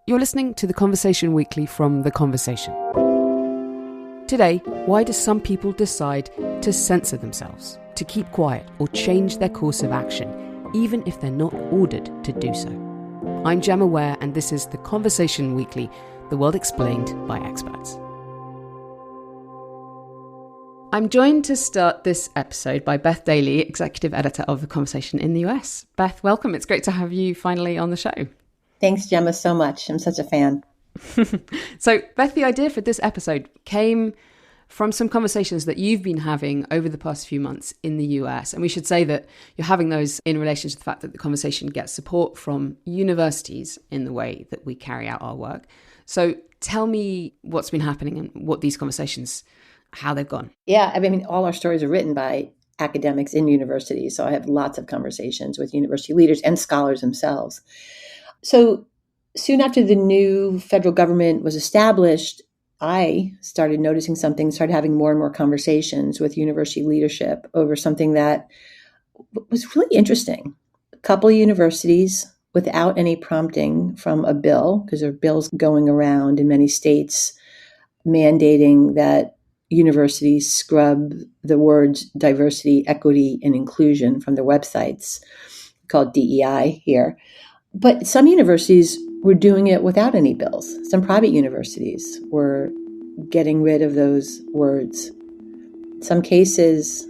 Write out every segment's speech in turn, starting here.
You're listening to The Conversation Weekly from The Conversation. Today, why do some people decide to censor themselves, to keep quiet or change their course of action, even if they're not ordered to do so? I'm Gemma Ware, and this is The Conversation Weekly, the world explained by experts. I'm joined to start this episode by Beth Daly, Executive Editor of The Conversation in the US. Beth, welcome. It's great to have you finally on the show. Thanks, Gemma, so much. I'm such a fan. So, Beth, the idea for this episode came from some conversations that you've been having over the past few months in the US. And we should say that you're having those in relation to the fact that the conversation gets support from universities in the way that we carry out our work. So tell me what's been happening and what these conversations, how they've gone. Yeah, I mean, all our stories are written by academics in universities. So I have lots of conversations with university leaders and scholars themselves. So soon after the new federal government was established, I started noticing something, started having more and more conversations with university leadership over something that was really interesting. A couple of universities, without any prompting from a bill, because there are bills going around in many states mandating that universities scrub the words diversity, equity, and inclusion from their websites, called DEI here. But some universities were doing it without any bills. Some private universities were getting rid of those words. Some cases,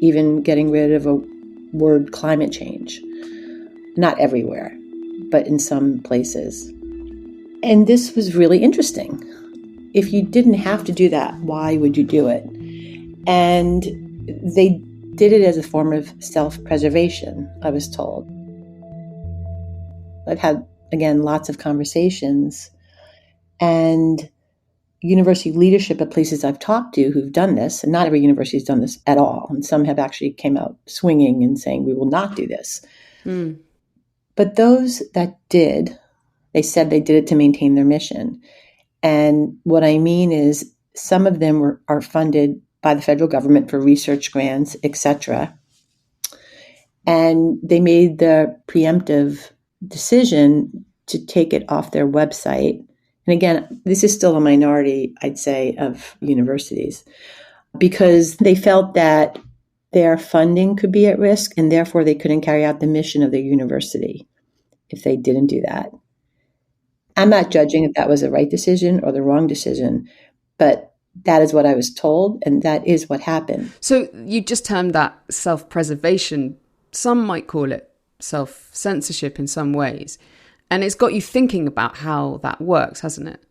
even getting rid of a word climate change. Not everywhere, but in some places. And this was really interesting. If you didn't have to do that, why would you do it? And they did it as a form of self-preservation, I was told. I've had, again, lots of conversations, and university leadership at places I've talked to who've done this, and not every university has done this at all, and some have actually came out swinging and saying, we will not do this. But those that did, they said they did it to maintain their mission. And what I mean is some of them are funded by the federal government for research grants, etc. And they made the preemptive decision to take it off their website. And again, this is still a minority, I'd say, of universities, because they felt that their funding could be at risk and therefore they couldn't carry out the mission of their university if they didn't do that. I'm not judging if that was the right decision or the wrong decision, but that is what I was told, and that is what happened. So you just termed that self-preservation. Some might call it self-censorship in some ways. And it's got you thinking about how that works, hasn't it?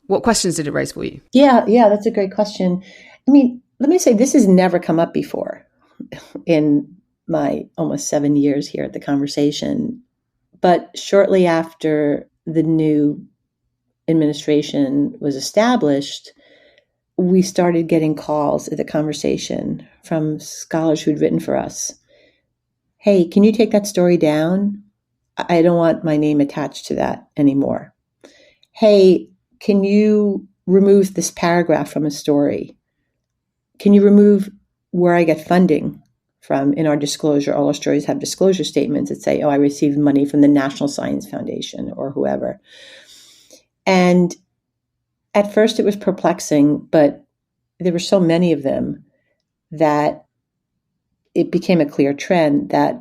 What questions did it raise for you? Yeah, that's a great question. I mean, let me say this has never come up before in my almost 7 years here at The Conversation. But shortly after the new administration was established, we started getting calls at The Conversation from scholars who'd written for us. Hey, can you take that story down? I don't want my name attached to that anymore. Hey, can you remove this paragraph from a story? Can you remove where I get funding from in our disclosure? All our stories have disclosure statements that say, I received money from the National Science Foundation or whoever. And at first it was perplexing, but there were so many of them that it became a clear trend that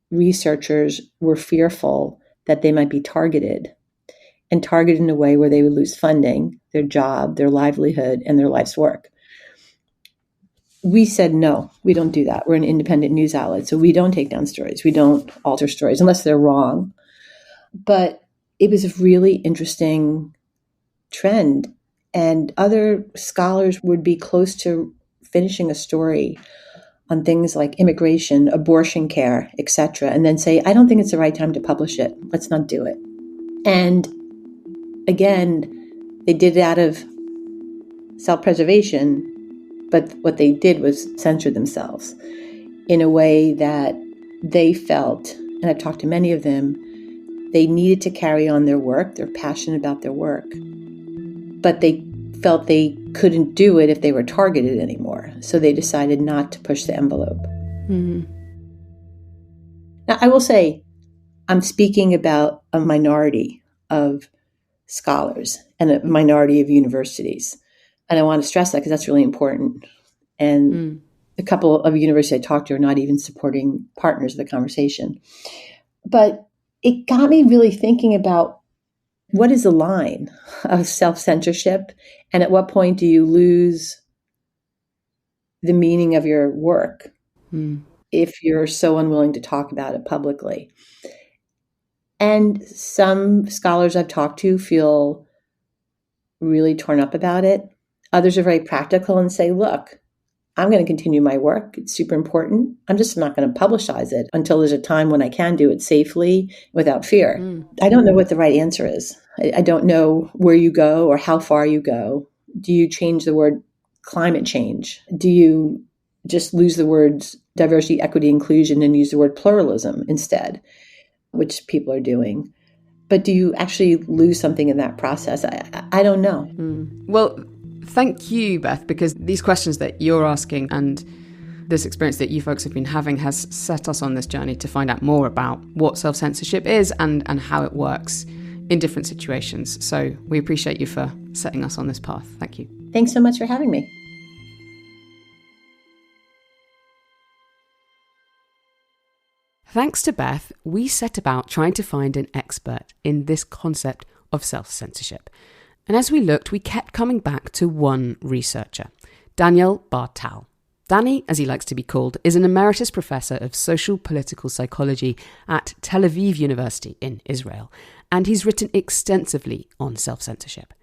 researchers were fearful that they might be targeted in a way where they would lose funding, their job, their livelihood, and their life's work. We said, no, we don't do that. We're an independent news outlet, so we don't take down stories. We don't alter stories unless they're wrong. But it was a really interesting trend. And other scholars would be close to finishing a story on things like immigration, abortion care, etc., and then say, I don't think it's the right time to publish it. Let's not do it. And again, they did it out of self-preservation, but what they did was censor themselves in a way that they felt, and I've talked to many of them, they needed to carry on their work. They're passionate about their work, but they felt they couldn't do it if they were targeted anymore. So they decided not to push the envelope. Mm-hmm. Now, I will say, I'm speaking about a minority of scholars and a minority of universities. And I want to stress that because that's really important. And a couple of universities I talked to are not even supporting partners of the conversation. But it got me really thinking about what is the line of self-censorship, and at what point do you lose the meaning of your work if you're so unwilling to talk about it publicly. And some scholars I've talked to feel really torn up about it. Others are very practical and say, look, I'm going to continue my work. It's super important. I'm just not going to publicize it until there's a time when I can do it safely without fear. I don't know what the right answer is. I don't know where you go or how far you go. Do you change the word climate change? Do you just lose the words diversity, equity, inclusion and use the word pluralism instead, which people are doing? But do you actually lose something in that process? I don't know. Well, thank you, Beth, because these questions that you're asking and this experience that you folks have been having has set us on this journey to find out more about what self-censorship is and how it works in different situations. So we appreciate you for setting us on this path. Thank you. Thanks so much for having me. Thanks to Beth, we set about trying to find an expert in this concept of self-censorship. And as we looked, we kept coming back to one researcher, Daniel Bartal. Danny, as he likes to be called, is an emeritus professor of social political psychology at Tel Aviv University in Israel, and he's written extensively on self-censorship.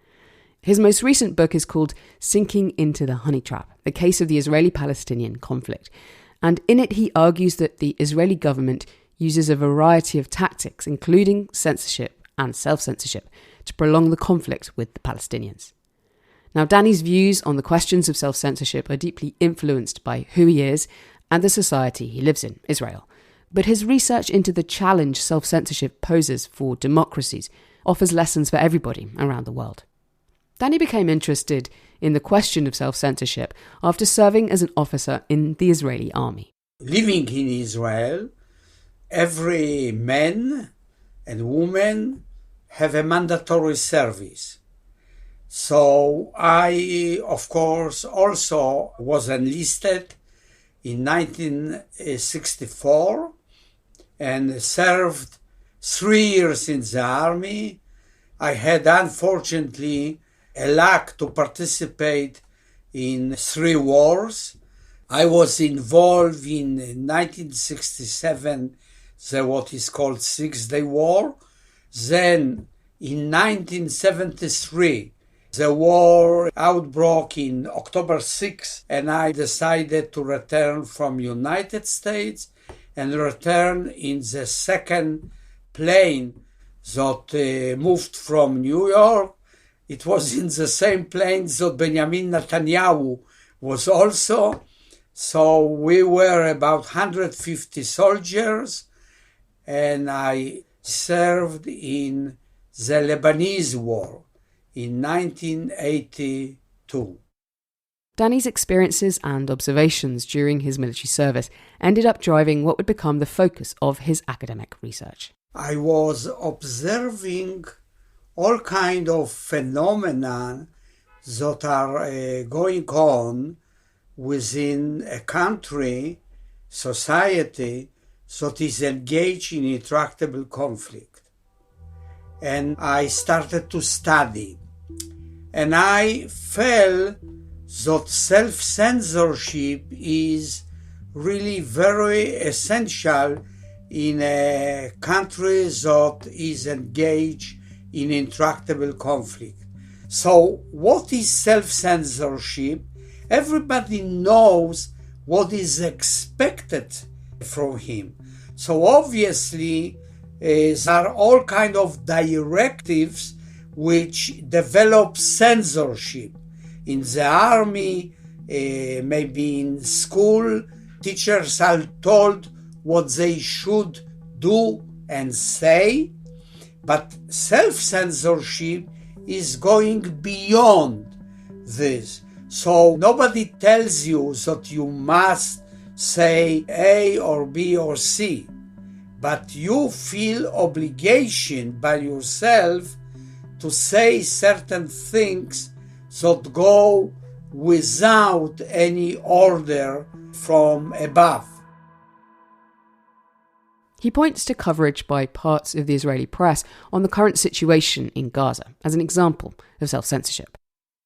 His most recent book is called Sinking into the Honey Trap, the case of the Israeli-Palestinian conflict. And in it, he argues that the Israeli government uses a variety of tactics, including censorship and self-censorship, to prolong the conflict with the Palestinians. Now, Danny's views on the questions of self-censorship are deeply influenced by who he is and the society he lives in, Israel. But his research into the challenge self-censorship poses for democracies offers lessons for everybody around the world. Danny became interested in the question of self-censorship after serving as an officer in the Israeli army. Living in Israel, every man and woman have a mandatory service. So I, of course, also was enlisted in 1964 and served 3 years in the army. I had, unfortunately, a luck to participate in 3 wars. I was involved in 1967, what is called Six-Day War. Then in 1973, the war outbroke in October 6, and I decided to return from United States and return in the second plane that moved from New York. It was in the same plane that Benjamin Netanyahu was also. So we were about 150 soldiers, and I served in the Lebanese War in 1982. Danny's experiences and observations during his military service ended up driving what would become the focus of his academic research. I was observing all kind of phenomena that are going on within a country, society, that is engaged in intractable conflict. And I started to study. And I felt that self-censorship is really very essential in a country that is engaged in intractable conflict. So what is self-censorship? Everybody knows what is expected from him. So obviously, there are all kinds of directives which develop censorship. In the army, maybe in school, teachers are told what they should do and say, but self-censorship is going beyond this. So nobody tells you that you must say A or B or C, but you feel obligation by yourself to say certain things that go without any order from above. He points to coverage by parts of the Israeli press on the current situation in Gaza as an example of self-censorship.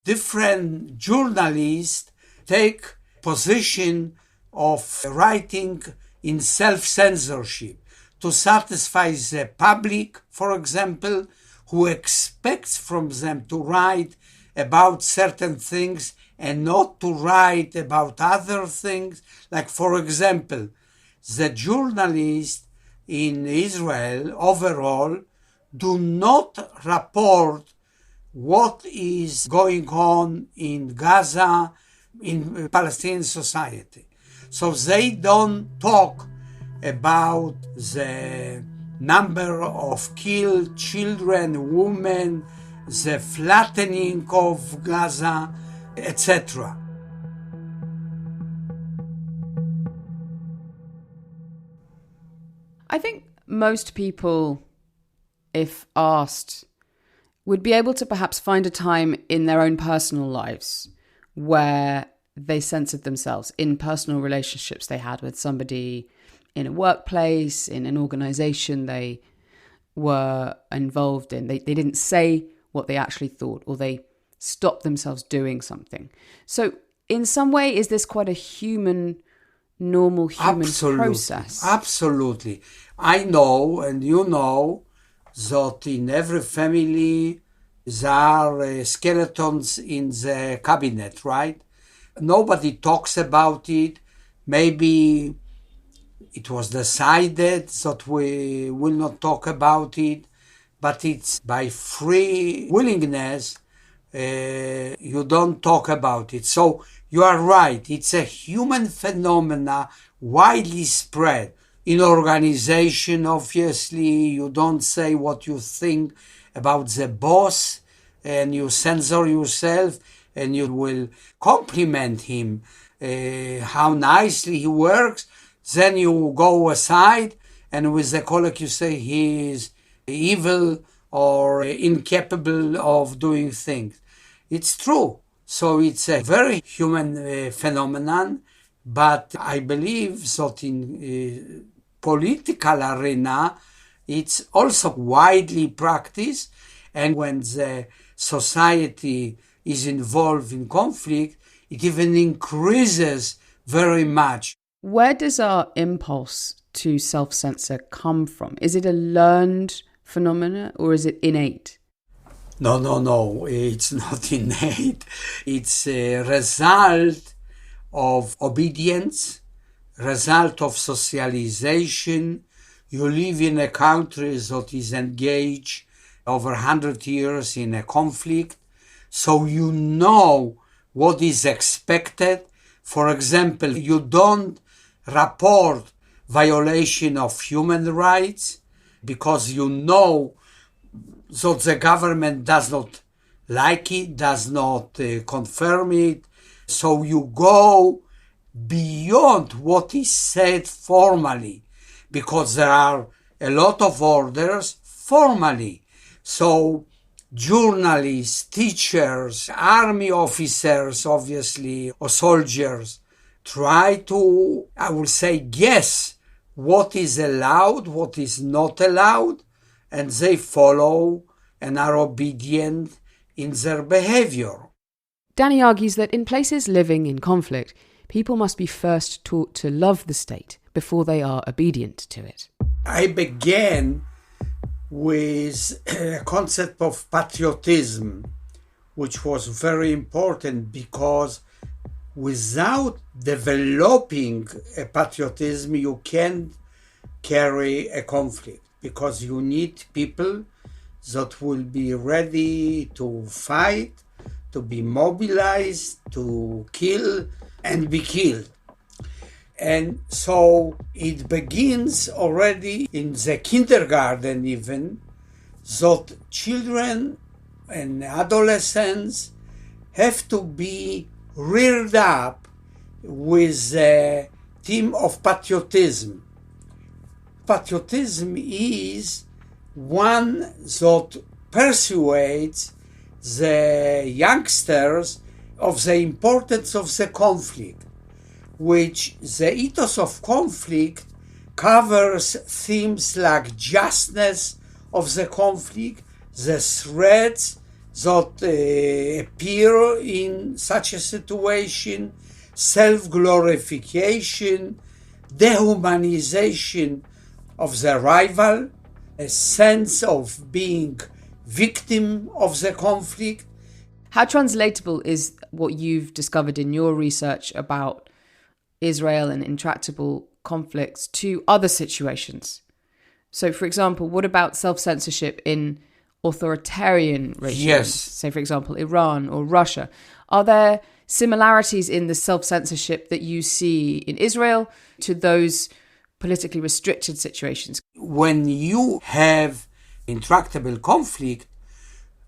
Different journalists take position of writing in self-censorship to satisfy the public, for example, who expects from them to write about certain things and not to write about other things. Like, for example, the journalists in Israel overall do not report what is going on in Gaza, in Palestinian society. So they don't talk about the number of killed children, women, the flattening of Gaza, etc. I think most people, if asked, would be able to perhaps find a time in their own personal lives where they censored themselves in personal relationships they had with somebody in a workplace, in an organization they were involved in. They didn't say what they actually thought, or they stopped themselves doing something. So in some way, is this quite a normal human process? Absolutely. I know, and you know, that in every family there are skeletons in the cabinet, right? Nobody talks about it. Maybe it was decided that we will not talk about it, but it's by free willingness, you don't talk about it. So you are right, it's a human phenomena, widely spread. In organization, obviously, you don't say what you think about the boss, and you censor yourself, and you will compliment him, how nicely he works. Then you go aside, and with the colleague you say he is evil or incapable of doing things. It's true. So it's a very human phenomenon, but I believe that in political arena, it's also widely practiced, and when the society is involved in conflict, it even increases very much. Where does our impulse to self-censor come from? Is it a learned phenomena or is it innate? No, it's not innate. It's a result of obedience, result of socialization. You live in a country that is engaged over 100 years in a conflict, so you know what is expected. For example, you don't report violation of human rights because you know that the government does not like it, does not confirm it. So you go beyond what is said formally, because there are a lot of orders formally. So journalists, teachers, army officers, obviously, or soldiers, try to, I would say, guess what is allowed, what is not allowed, and they follow and are obedient in their behavior. Danny argues that in places living in conflict, people must be first taught to love the state before they are obedient to it. I began with a concept of patriotism, which was very important, because without developing a patriotism, you can't carry a conflict, because you need people that will be ready to fight, to be mobilized, to kill and be killed. And so it begins already in the kindergarten even, that children and adolescents have to be reared up with a theme of patriotism. Patriotism is one that persuades the youngsters of the importance of the conflict, which the ethos of conflict covers themes like justness of the conflict, the threats that appear in such a situation, self-glorification, dehumanization of the rival, a sense of being victim of the conflict. How translatable is what you've discovered in your research about Israel and intractable conflicts to other situations? So, for example, what about self-censorship in authoritarian regimes? Yes. Say, for example, Iran or Russia. Are there similarities in the self-censorship that you see in Israel to those politically restricted situations? When you have intractable conflict,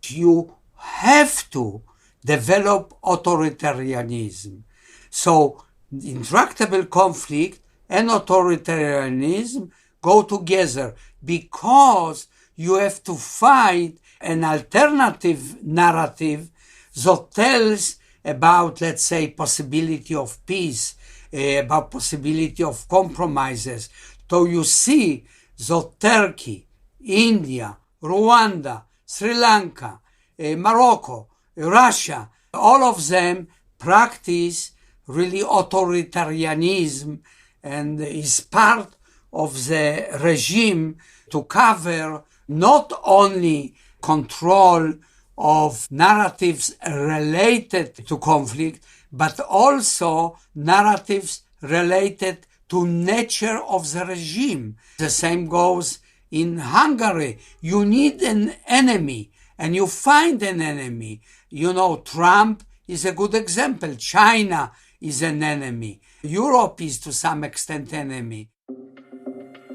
you have to develop authoritarianism. So intractable conflict and authoritarianism go together because you have to find an alternative narrative that tells about, let's say, possibility of peace, about possibility of compromises. So you see that Turkey, India, Rwanda, Sri Lanka, Morocco, Russia, all of them practice really authoritarianism and is part of the regime to cover not only control of narratives related to conflict, but also narratives related to nature of the regime. The same goes in Hungary. You need an enemy, and you find an enemy. You know, Trump is a good example. China is an enemy. Europe is to some extent enemy.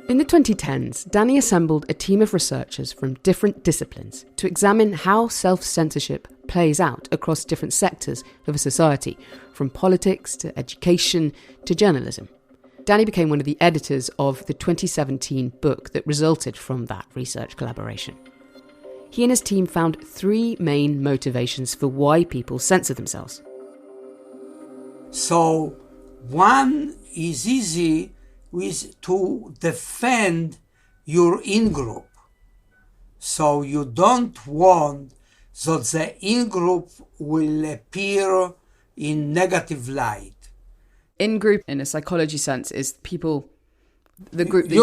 In the 2010s, Danny assembled a team of researchers from different disciplines to examine how self-censorship plays out across different sectors of a society, from politics to education to journalism. Danny became one of the editors of the 2017 book that resulted from that research collaboration. He and his team found three main motivations for why people censor themselves. So, one is easy, is to defend your in-group. So you don't want that the in-group will appear in negative light. In-group, in a psychology sense, is people, the group that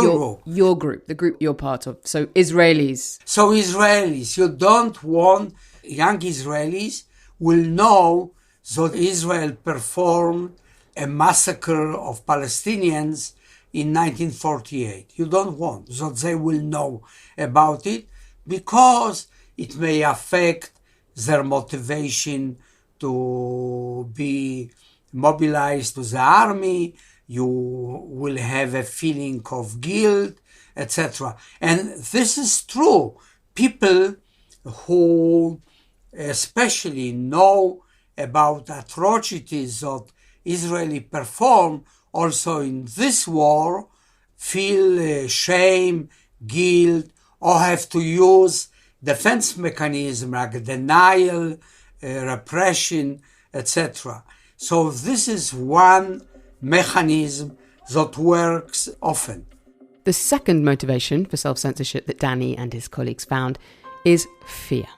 your group, the group you're part of. So Israelis. So Israelis, you don't want young Israelis will know that Israel performed a massacre of Palestinians in 1948. You don't want that they will know about it because it may affect their motivation to be mobilized to the army. You will have a feeling of guilt, etc. And this is true. People who especially know about atrocities that Israeli perform also in this war feel shame, guilt, or have to use defense mechanisms like denial, repression, etc. So this is one mechanism that works often. The second motivation for self-censorship that Danny and his colleagues found is fear.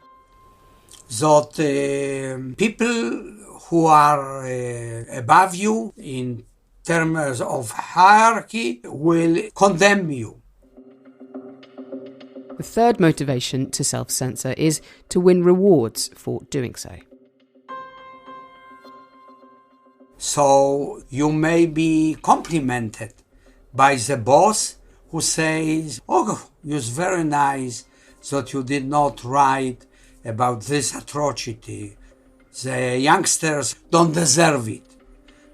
That people who are above you in terms of hierarchy will condemn you. The third motivation to self-censor is to win rewards for doing so. So you may be complimented by the boss who says, "Oh, it's very nice that you did not write about this atrocity. The youngsters don't deserve it,"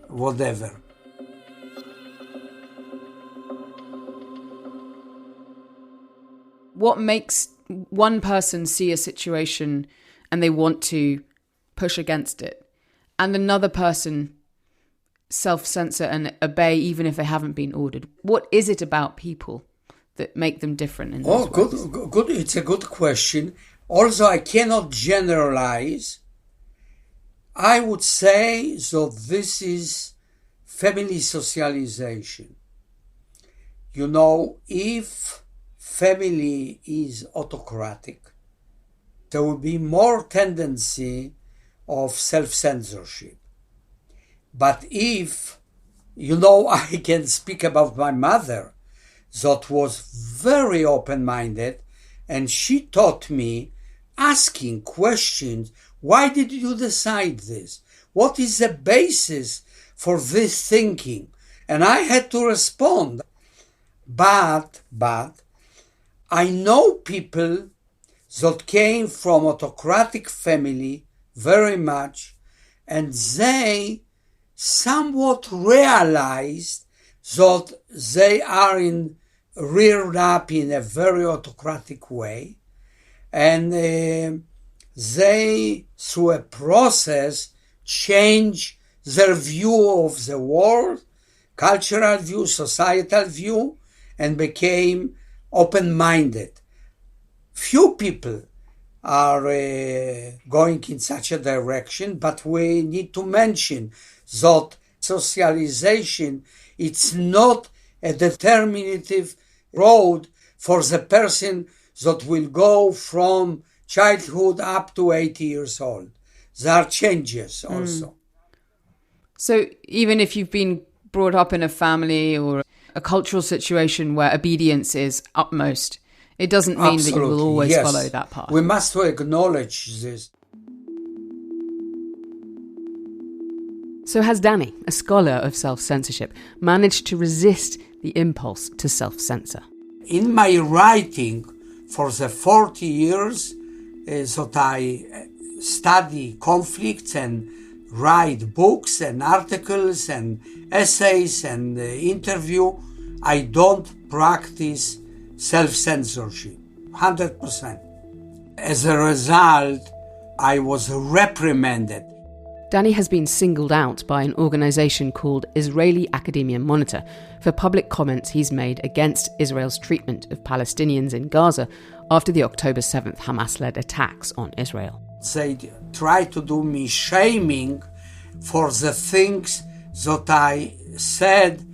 whatever. What makes one person see a situation and they want to push against it, and another person self-censor and obey even if they haven't been ordered? What is it about people that make them different in those ways? Good. It's a good question. although I cannot generalize, I would say that this is family socialization. If family is autocratic, there will be more tendency of self-censorship. But if, I can speak about my mother, that was very open-minded, and she taught me asking questions. Why did you decide this? What is the basis for this thinking? And I had to respond. But I know people that came from autocratic family very much, and they somewhat realized that they are reared up in a very autocratic way, and they, through a process, change their view of the world, cultural view, societal view, and became open-minded. Few people are going in such a direction, but we need to mention that socialization, it's not a determinative road for the person that will go from childhood up to 80 years old. There are changes also. So even if you've been brought up in a family or a cultural situation where obedience is utmost, it doesn't mean that you will always follow that path. We must acknowledge this. So has Danny, a scholar of self-censorship, managed to resist the impulse to self-censor? In my writing for the 40 years that I study conflicts and write books and articles and essays and interview, I don't practice self-censorship, 100%. As a result, I was reprimanded. Danny has been singled out by an organisation called Israeli Academia Monitor for public comments he's made against Israel's treatment of Palestinians in Gaza after the October 7th Hamas-led attacks on Israel. They try to do me shaming for the things that I said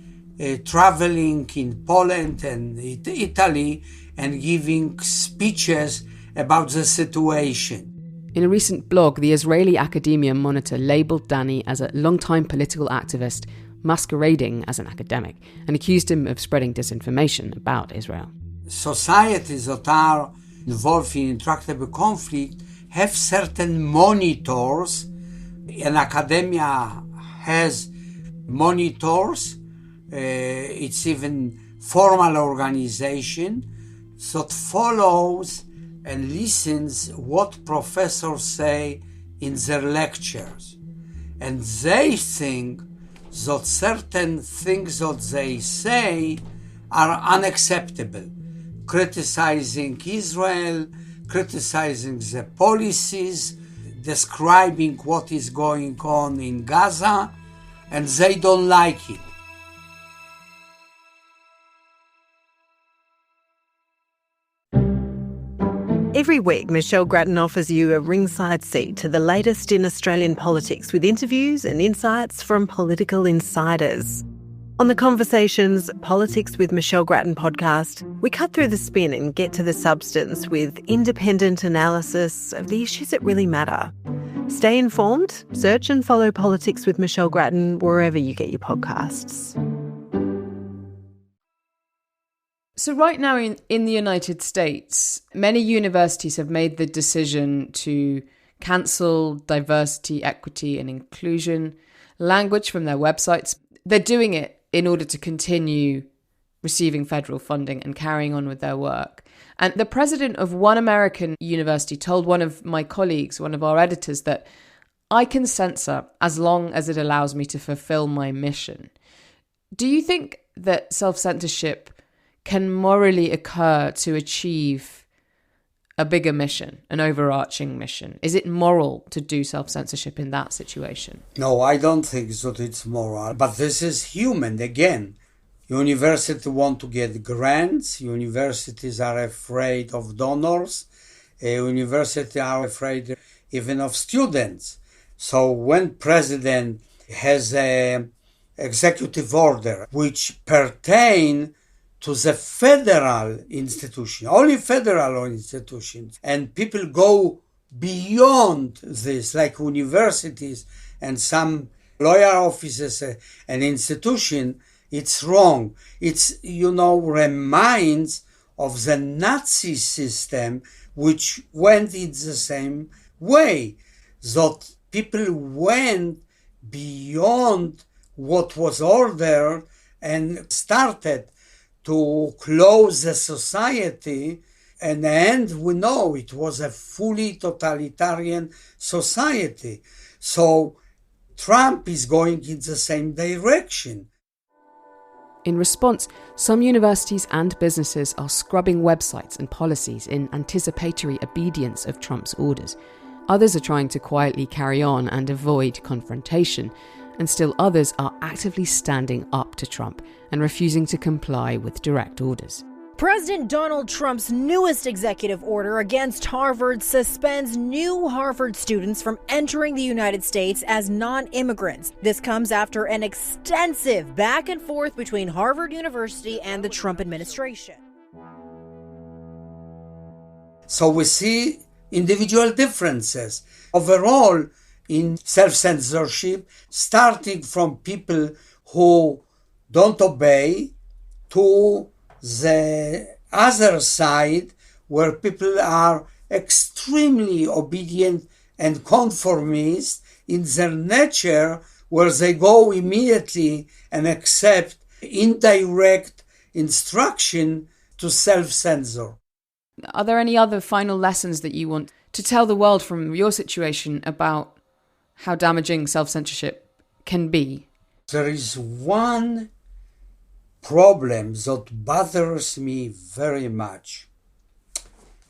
traveling in Poland and Italy and giving speeches about the situation. In a recent blog, the Israeli Academia Monitor labelled Danny as a long-time political activist masquerading as an academic and accused him of spreading disinformation about Israel. Societies that are involved in intractable conflict have certain monitors, and academia has monitors. It's even formal organization that follows and listens what professors say in their lectures. And they think that certain things that they say are unacceptable. Criticizing Israel, criticizing the policies, describing what is going on in Gaza, and they don't like it. Every week, Michelle Grattan offers you a ringside seat to the latest in Australian politics with interviews and insights from political insiders. On the Conversations Politics with Michelle Grattan podcast, we cut through the spin and get to the substance with independent analysis of the issues that really matter. Stay informed, search and follow Politics with Michelle Grattan wherever you get your podcasts. So right now in the United States, many universities have made the decision to cancel diversity, equity and inclusion language from their websites. They're doing it in order to continue receiving federal funding and carrying on with their work. And the president of one American university told one of my colleagues, one of our editors, that I can censor as long as it allows me to fulfill my mission. Do you think that self-censorship can morally occur to achieve a bigger mission, an overarching mission? Is it moral to do self-censorship in that situation? No, I don't think that it's moral. But this is human. Again, universities want to get grants. Universities are afraid of donors. Universities are afraid even of students. So when president has a executive order which pertain to the federal institution, only federal institutions, and people go beyond this, like universities and some lawyer offices and institution, it's wrong. It's, reminds of the Nazi system, which went in the same way. That people went beyond what was ordered and started to close the society. And the end, we know it was a fully totalitarian society. So Trump is going in the same direction. In response, some universities and businesses are scrubbing websites and policies in anticipatory obedience of Trump's orders. Others are trying to quietly carry on and avoid confrontation, and still others are actively standing up to Trump and refusing to comply with direct orders. President Donald Trump's newest executive order against Harvard suspends new Harvard students from entering the United States as non-immigrants. This comes after an extensive back and forth between Harvard University and the Trump administration. So we see individual differences overall in self-censorship, starting from people who don't obey to the other side, where people are extremely obedient and conformist in their nature, where they go immediately and accept indirect instruction to self-censor. Are there any other final lessons that you want to tell the world from your situation about how damaging self-censorship can be? There is one problem that bothers me very much.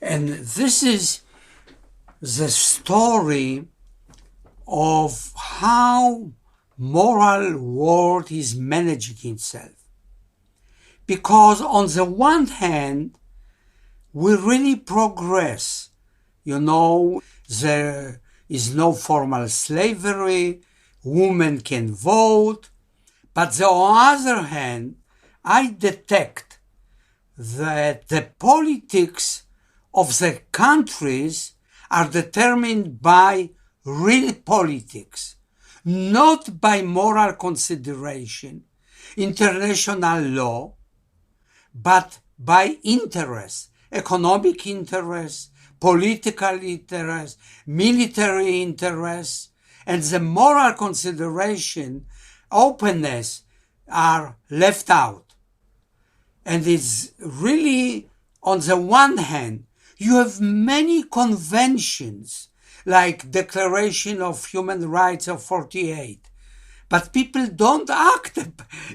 And this is the story of how moral world is managing itself. Because on the one hand, we really progress. There is no formal slavery, women can vote. But on the other hand, I detect that the politics of the countries are determined by real politics, not by moral consideration, international law, but by interest, economic interest, political interest, military interest, and the moral consideration, openness, are left out. And it's really, on the one hand, you have many conventions, like Declaration of Human Rights of 48, but people don't act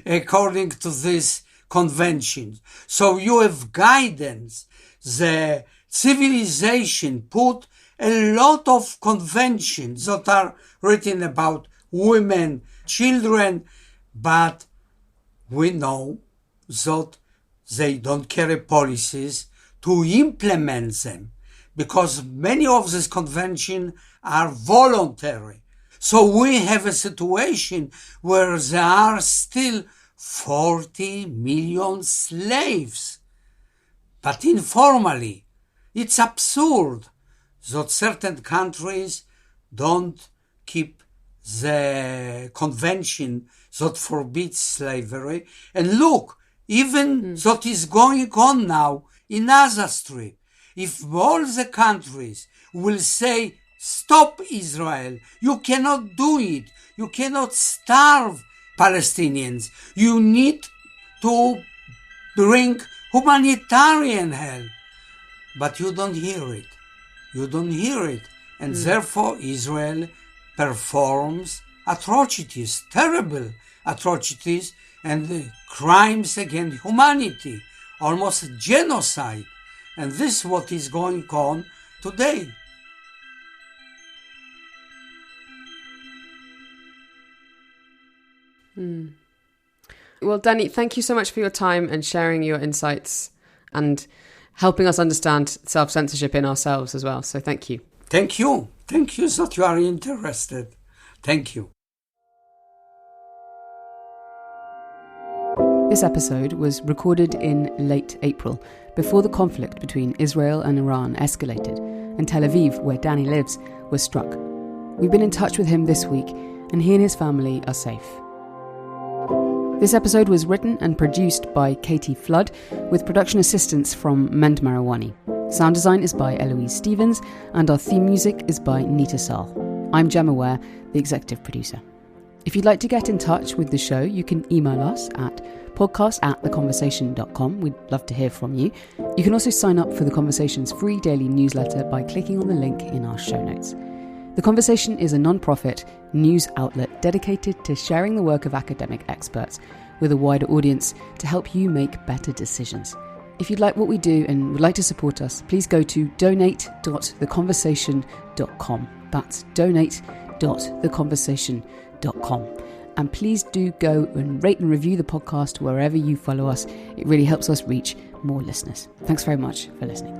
according to these conventions. So you have guidance. The civilization put a lot of conventions that are written about women, children, but we know that they don't carry policies to implement them, because many of these conventions are voluntary. So we have a situation where there are still 40 million slaves. But informally, it's absurd that certain countries don't keep the convention that forbids slavery. And look, even that is going on now in Gaza Strip. If all the countries will say, stop Israel, you cannot do it, you cannot starve Palestinians, you need to bring humanitarian help. But you don't hear it. You don't hear it. And therefore Israel performs atrocities, terrible atrocities, and crimes against humanity, almost genocide. And this is what is going on today. Well, Danny, thank you so much for your time and sharing your insights and helping us understand self-censorship in ourselves as well. So thank you. Thank you. Thank you that you are interested. Thank you. This episode was recorded in late April, before the conflict between Israel and Iran escalated, and Tel Aviv, where Danny lives, was struck. We've been in touch with him this week, and he and his family are safe. This episode was written and produced by Katie Flood, with production assistance from Mend Marawani. Sound design is by Eloise Stevens, and our theme music is by Nita Sahl. I'm Gemma Ware, the executive producer. If you'd like to get in touch with the show, you can email us at podcast@theconversation.com. We'd love to hear from you. You can also sign up for The Conversation's free daily newsletter by clicking on the link in our show notes. The Conversation is a non-profit news outlet dedicated to sharing the work of academic experts with a wider audience to help you make better decisions. If you'd like what we do and would like to support us, please go to donate.theconversation.com. That's donate.theconversation.com. And please do go and rate and review the podcast wherever you follow us. It really helps us reach more listeners. Thanks very much for listening.